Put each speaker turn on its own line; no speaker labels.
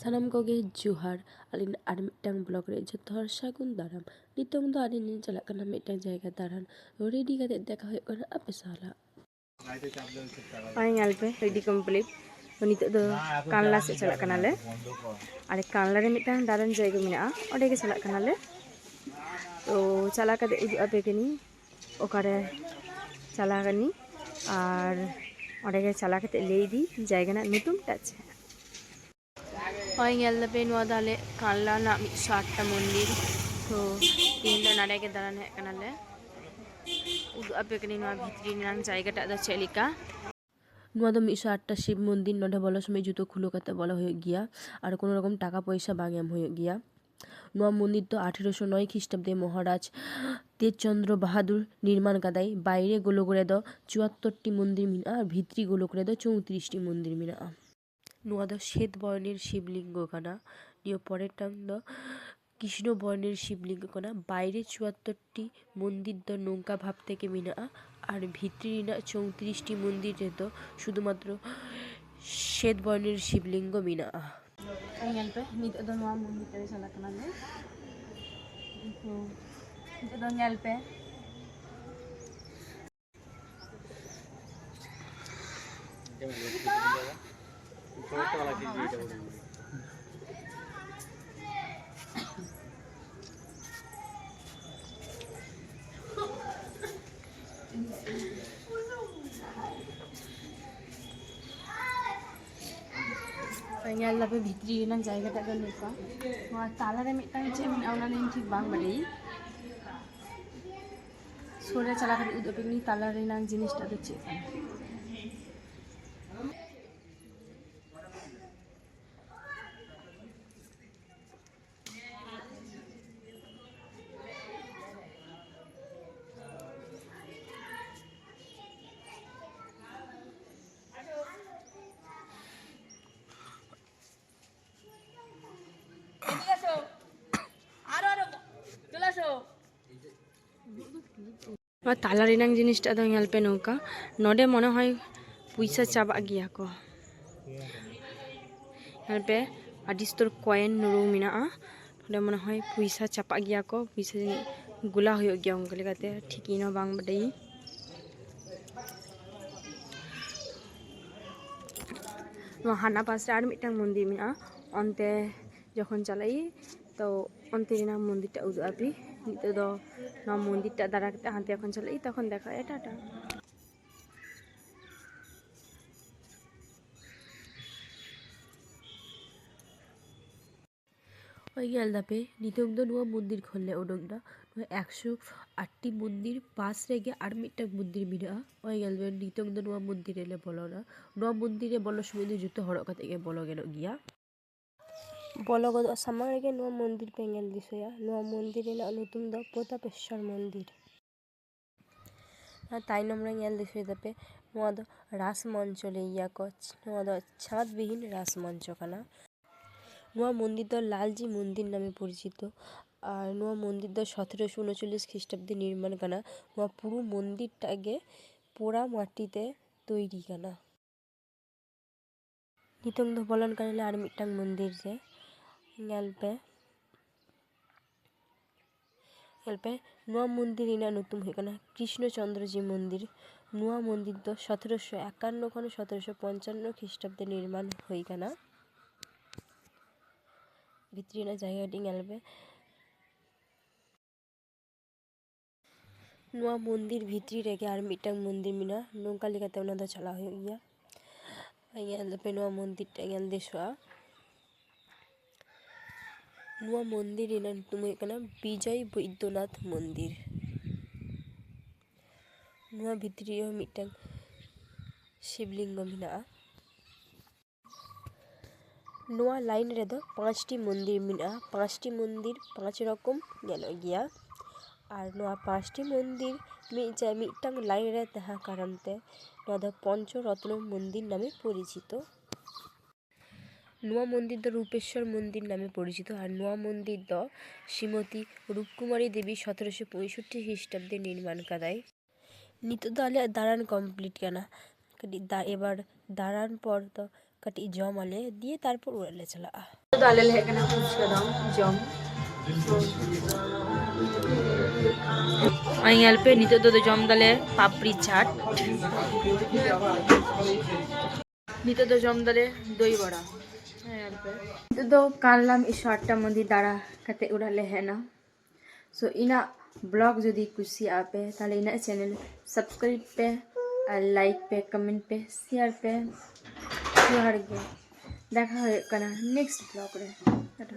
ᱥᱟᱱᱟᱢ ᱠᱚᱜᱮ ᱡᱚᱦᱟᱨ ᱟᱹᱞᱤᱧ ᱟᱨ ᱢᱤᱫᱴᱟᱝ ᱵᱞᱚᱜ ᱨᱮ ᱡᱚᱛᱚ ᱦᱚᱲ ᱥᱟᱹᱜᱩᱱ ᱫᱟᱨᱟᱢ। ᱱᱤᱛᱚᱝ ᱫᱚ ᱟᱹᱞᱤᱧ ᱞᱤᱧ ᱪᱟᱞᱟᱜ ᱠᱟᱱᱟ ᱢᱤᱫᱴᱟᱝ ᱡᱟᱭᱜᱟ ᱫᱟᱬᱟᱱ। ᱨᱮᱰᱤ ᱠᱟᱛᱮᱫ ᱫᱮᱠᱷᱟ ᱦᱩᱭᱩᱜ ᱠᱟᱱᱟ ᱟᱯᱮ ᱥᱟᱞᱟᱜ।
ᱦᱳᱭ ᱧᱮᱞ ᱯᱮ ᱨᱮᱰᱤ ᱠᱚᱢᱯᱞᱤᱴ। ᱛᱚ ᱱᱤᱛᱚᱜ ᱫᱚ ᱠᱟᱱᱞᱟ ᱥᱮᱫ ᱪᱟᱞᱟᱜ ᱠᱟᱱᱟᱞᱮ। ᱟᱨ ᱠᱟᱱᱞᱟ ᱨᱮ ᱢᱤᱫᱴᱟᱝ ᱫᱟᱬᱟᱱ ᱡᱟᱭᱜᱟ ᱢᱮᱱᱟᱜᱼᱟ, ᱚᱸᱰᱮ ᱜᱮ ᱪᱟᱞᱟᱜ ᱠᱟᱱᱟᱞᱮ। ᱛᱚ ᱪᱟᱞᱟᱣ ᱠᱟᱛᱮᱫ ᱩᱫᱩᱜ ᱟᱯᱮ ᱠᱟᱹᱱᱟᱹᱧ ᱚᱠᱟᱨᱮ ᱪᱟᱞᱟᱣ ᱠᱟᱹᱱᱟᱹᱧ ᱟᱨ ᱚᱸᱰᱮ ᱜᱮ ᱪᱟᱞᱟᱣ ᱠᱟᱛᱮᱫ ᱞᱟᱹᱭ ᱤᱫᱤ ᱡᱟᱭᱜᱟ ᱨᱮᱱᱟᱜ ᱧᱩᱛᱩᱢᱴᱟᱜ ᱪᱮᱫ। ᱦᱳᱭ ᱧᱮᱞ ᱫᱟᱯᱮ ᱱᱚᱣᱟ ᱫᱚ ᱟᱞᱮ ᱠᱟᱱᱞᱟ ᱨᱮᱱᱟᱜ 108ᱴᱟ ᱢᱚᱱᱫᱤᱨ। ᱛᱚ ᱛᱮᱦᱮᱧ ᱫᱚ ᱱᱚᱰᱮ ᱜᱮ ᱫᱟᱬᱟᱱ ᱦᱮᱡ ᱠᱟᱱᱟᱞᱮ। उदुग आपे कनी नवा भितरी नांग जायगाटा द चेलिका
ᱱᱚᱣᱟ ᱫᱚ 108টা শিব মন্দির। ᱱᱚᱰᱮ ᱵᱚᱞᱚ ᱥᱚᱢᱚᱭ ᱡᱩᱛᱟᱹ ᱠᱷᱩᱞᱟᱹᱣ ᱠᱟᱛᱮ ᱵᱚᱞᱚ ᱦᱩᱭᱩᱜ ᱜᱮᱭᱟ আর কোনো রকম টাকা পয়সা বাং এম ᱦᱩᱭᱩᱜ ᱜᱮᱭᱟ। ᱱᱚᱣᱟ ᱢᱚন্দির ᱫᱚ 1809 খ্রিস্টাব্দে মহারাজ তেজচন্দ্র বাহাদুর নির্মাণ কাদাই। বাইরে গোলক ᱨᱮᱫᱚ 74টি মন্দির মেনাᱜᱼᱟ আর ᱵᱷᱤᱛᱨᱤ গোলক ᱨᱮᱫᱚ 34টি মন্দির মেনাᱜᱼᱟ। ᱱᱚᱣᱟ ᱫᱚ ᱥᱮᱫ বর্ণের শিবলিঙ্গ কানা। নিয়ে পরেরটাং ᱫᱚ কৃষ্ণ বর্ণের শিবলিঙ্গ কানা। বাইরে 74টি মন্দির ᱫᱚ নৌকা ভাব থেকে মেনাᱜᱼᱟ আর ভিতরি ᱨᱮᱱᱟᱜ 34টি মন্দির রেᱫᱚ শুধুমাত্র শ্বেত বর্ণের শিবলিঙ্গ মেনাᱜᱼᱟ।
ᱧᱮᱞ ᱯᱮ ᱱᱤᱛᱚᱜ ᱫᱚ ᱱᱚᱣᱟ ᱢᱚᱱᱫᱤᱨ ᱛᱮ ᱪᱟᱞᱟᱜ ᱠᱟᱱᱟᱞᱮ। ᱛᱚ ᱱᱤᱛᱚᱜ ᱫᱚ ᱧᱮᱞ ᱯᱮ ᱧᱮᱞ ᱫᱟᱯᱮ ᱵᱷᱤᱛᱨᱤ ᱨᱮᱱᱟᱜ ᱡᱟᱭᱜᱟᱴᱟᱜ ᱫᱚ ᱱᱚᱝᱠᱟ। ᱱᱚᱣᱟ ᱛᱟᱞᱟᱨᱮ ᱢᱤᱫᱴᱟᱝ ᱪᱮᱫ ᱢᱮᱱᱟᱜᱼᱟ ᱚᱱᱟ ᱫᱚ ᱤᱧ ᱴᱷᱤᱠ ᱵᱟᱝ ᱵᱟᱰᱟᱭᱟᱹᱧ। ᱥᱩᱨ ᱨᱮ ᱪᱟᱞᱟᱣ ᱠᱟᱛᱮ ᱩᱫᱩᱜ ᱟᱯᱮ ᱠᱟᱹᱱᱟᱹᱧ ᱛᱟᱞᱟ ᱨᱮᱱᱟᱜ ᱡᱤᱱᱤᱥᱴᱟᱜ ᱫᱚ ᱪᱮᱫ ᱠᱟᱱᱟ। ᱛᱟᱞᱟ ᱨᱮᱱᱟᱜ ᱡᱤᱱᱤᱥᱴᱟᱜ ᱫᱚ ᱧᱮᱞ ᱯᱮ ᱱᱚᱝᱠᱟ। ᱱᱚᱰᱮ ᱢᱚᱱᱮ ᱦᱚᱭ ᱯᱚᱭᱥᱟ ᱪᱟᱵᱟᱜ ᱜᱮᱭᱟ ᱠᱚ। ᱧᱮᱞ ᱯᱮ ᱟᱹᱰᱤ ᱩᱥᱛᱟᱹᱨ ᱠᱚᱭᱮᱱ ᱧᱩᱨᱩ ᱢᱮᱱᱟᱜᱼᱟ। ᱱᱚᱰᱮ ᱢᱚᱱᱮ ᱦᱚᱭ ᱯᱚᱭᱥᱟ ᱪᱟᱯᱟᱜ ᱜᱮᱭᱟ ᱠᱚ, ᱯᱚᱭᱥᱟ ᱜᱩᱞᱟ ᱦᱩᱭᱩᱜ ᱜᱮᱭᱟ ᱚᱱᱠᱟ ᱞᱮᱠᱟᱛᱮ ᱴᱷᱤᱠ ᱤᱧ ᱦᱚᱸ ᱵᱟᱝ ᱵᱟᱰᱟᱭᱟᱹᱧ। ᱱᱚᱣᱟ ᱦᱟᱱᱟ ᱯᱟᱥ ᱨᱮ ᱟᱨ ᱢᱤᱫᱴᱟᱝ ᱢᱚᱱᱫᱤᱨ ᱢᱮᱱᱟᱜᱼᱟ। ᱚᱱᱛᱮ ᱡᱚᱠᱷᱚᱱ ᱪᱟᱞᱟᱜ ᱟᱹᱧ ᱛᱚ ᱚᱱᱛᱮ ᱨᱮᱱᱟᱜ ᱢᱚᱱᱫᱤᱨᱴᱟᱜ ᱩᱫᱩᱜ ᱟᱯᱮ। ᱱᱤᱛᱚᱜ ᱫᱚ ᱱᱚᱣᱟ ᱢᱚᱱᱫᱤᱨᱴᱟᱜ ᱫᱟᱨᱟ ᱠᱟᱛᱮ ᱦᱟᱱᱛᱮ যখন ᱪᱟᱞᱟᱜ ᱟᱹᱧ তখন দেখা টাটা।
ᱦᱳᱭ ᱧᱮᱞ ᱫᱟᱯᱮ ᱱᱤᱛᱚᱝ ᱫᱚ ᱱᱚᱣᱟ ᱢᱚᱱᱫᱤᱨ ᱠᱷᱚᱱ ᱞᱮ ᱩᱰᱩᱠ ᱮᱱᱟ। ᱱᱚᱣᱟ 108টি মন্দির পাশ রেগে আর মিᱫᱴᱟᱝ মন্দির মেনাᱜᱼᱟ। ᱳᱭ ᱧᱮᱞ ᱵᱮᱱ ᱱᱤᱛᱚᱝ ᱫᱚ ᱱᱚᱣᱟ ᱢᱚᱱᱫᱤᱨ ᱨᱮᱞᱮ ᱵᱚᱞᱚᱱᱟ। ᱱᱚᱣᱟ ᱢᱚᱱᱫᱤᱨ ᱨᱮ ᱵᱚᱞᱚ ᱥᱚᱢᱚᱭ ᱫᱚ ᱡᱩᱛᱟᱹ ᱦᱚᱨᱚᱜ ᱠᱟᱛᱮ ᱜᱮ ᱵᱚᱞᱚ ᱜᱟᱱᱚᱜ ᱜᱮᱭᱟ। ᱵᱚᱞᱚ ᱜᱚᱫᱚᱜ ᱥᱟᱢᱟᱝ ᱨᱮᱜᱮ ᱱᱚᱣᱟ ᱢᱚᱱᱫᱤᱨ ᱯᱮ ᱧᱮᱞ ᱫᱤᱥᱟᱹᱭᱟ। ᱱᱚᱣᱟ ᱢᱚᱱᱫᱤᱨ ᱨᱮᱱᱟᱜ ᱧᱩᱛᱩᱢ ᱫᱚ ᱯᱨᱚᱛᱟᱯᱮᱥᱥᱚᱨ ᱢᱚᱱᱫᱤᱨ। ᱟᱨ ᱛᱟᱭᱱᱚᱢ ᱨᱮ ᱧᱮᱞ ᱫᱤᱥᱟᱹᱭ ᱫᱟᱯᱮ ᱱᱚᱣᱟ ᱫᱚ ᱨᱟᱥ ᱢᱚᱧᱪᱚ ᱞᱟᱹᱭ ᱜᱮᱭᱟ ᱠᱚ। ᱱᱚᱣᱟ ᱫᱚ ᱪᱷᱟᱸᱫ বিহীন রাস মঞ্চ কানা। নয়া মন্দির দ লালজি মন্দির নামে পরিচিত আর নয়া মন্দির দ 1739 খ্রিস্টাব্দে নির্মাণ কানা। নয়া পুরো মন্দিরটা গে পোড়া মাটিতে তৈরি কানা। নিতং দ বলন কানালে আর মিদটাং মন্দির রে ᱧᱮᱞ ᱯᱮ ᱱᱚᱣᱟ মন্দির ᱨᱮᱱᱟᱜ ᱧᱩᱛᱩᱢ ᱦᱩᱭᱩᱜ ᱠᱟᱱᱟ কৃষ্ণ চন্দ্রজি মন্দির। নয়া মন্দির ᱫᱚ 1751 ᱠᱷᱚᱱ 1755 খ্রিস্টাব্দে নির্মাণ ᱦᱩᱭ ᱠᱟᱱᱟ। ᱵᱷᱤᱛᱨᱤ ᱨᱮᱱᱟᱜ ᱡᱟᱭᱜᱟ ᱠᱟᱹᱴᱤᱡ ᱧᱮᱞ ᱯᱮ। ᱱᱚᱣᱟ ᱢᱚᱱᱫᱤᱨ ᱵᱷᱤᱛᱨᱤ ᱨᱮᱜᱮ ᱟᱨ ᱢᱤᱫᱴᱟᱝ ᱢᱚᱱᱫᱤᱨ ᱢᱮᱱᱟᱜᱼᱟ। ᱱᱚᱝᱠᱟ ᱞᱮᱠᱟᱛᱮ ᱚᱱᱟ ᱫᱚ ᱪᱟᱞᱟᱣ ᱦᱩᱭᱩᱜ ᱜᱮᱭᱟ। ᱧᱮᱞ ᱫᱟᱯᱮ ᱱᱚᱣᱟ ᱢᱚᱱᱫᱤᱨᱴᱟᱜ ᱧᱮᱞ ᱫᱤᱥᱟᱹᱜᱼᱟ। ᱱᱚᱣᱟ ᱢᱚᱱᱫᱤᱨ ᱨᱮᱱᱟᱜ ᱧᱩᱛᱩᱢ ᱦᱩᱭᱩᱜ ᱠᱟᱱᱟ ᱵᱤᱡᱚᱭ ᱵᱚৈদ্যনাথ মন্দির। ᱱᱚᱣᱟ ᱵᱷᱤᱛᱨᱤ ᱨᱮᱦᱚᱸ ᱢᱤᱫᱴᱟᱝ শিবলিঙ্গ মেনাᱜᱼᱟ। ᱱᱚᱣᱟ ᱞᱟᱭᱤᱱ ᱨᱮᱫᱚ 5টি মন্দির মেনাᱜᱼᱟ। 5টি মন্দির 5 রকম ᱧᱮᱞᱚᱜ ᱜᱮᱭᱟ। আর ᱱᱚᱣᱟ 5টি মন্দির মিদটাং লাইন রে তাহা কারণ তে নয়া ᱫᱚ পঞ্চরত্ন মন্দির নামে পরিচিত। নয়া মন্দির দ রূপেশ্বর মন্দির নামে পরিচিত আর নয়া মন্দির দ শ্রীমতী রূপকুমারী দেবী 1765 খ্রিস্টাব্দে নির্মাণ কাদায়। নিতোগ ᱫᱚ ᱟᱞᱮᱭᱟᱜ ᱫᱟᱬᱟᱱ ᱠᱚᱢᱯᱞᱤᱴ ᱠᱟᱱᱟ। ᱠᱟᱹᱴᱤᱡ ᱮবার ᱫᱟᱬᱟᱱ ᱯᱚᱨ ᱫᱚ ᱠᱟᱹᱴᱤᱡ ᱡᱚᱢ ᱟᱞᱮ ᱫᱤᱭᱮ ᱛᱟᱨᱯᱚᱨ ᱚᱲᱟᱜ ᱞᱮ ᱪᱟᱞᱟᱜᱼᱟ
ᱫᱚ ᱟᱞᱮ ᱞᱮ ᱦᱮᱡ ᱠᱟᱱᱟ ᱯᱷᱩᱪᱠᱟ ᱫᱚ ᱡᱚᱢ ᱟᱭ ᱧᱮᱞ ᱯᱮ ᱱᱤᱛᱚᱜ ᱫᱚ ᱡᱚᱢ ᱫᱟᱞᱮ ᱯᱟᱯᱲᱤ ᱪᱟᱴ ᱱᱤᱛᱚᱜ ᱫᱚ ᱡᱚᱢ ᱫᱟᱞᱮ ᱫᱳᱭ ᱵᱚᱲᱟ ᱱᱤᱛᱚᱜ ᱫᱚ ᱠᱟᱱᱞᱟ 108টা মন্দির দাঁড়া কাতে ওড়াᱜ ᱞᱮ ᱦᱮᱡ ᱮᱱᱟ সো ইনা ব্লগ যদি কুসিয়াᱜᱼᱟ ᱯᱮ তাহলে ইনা চ্যানেল সাবস্ক্রাইব ᱯᱮ আর লাইক ᱯᱮ কমেন্ট ᱯᱮ শেয়ার ᱯᱮ জোহার ᱜᱮ দেখা হয়ে কানা নেক্সট ব্লগ রে টাটা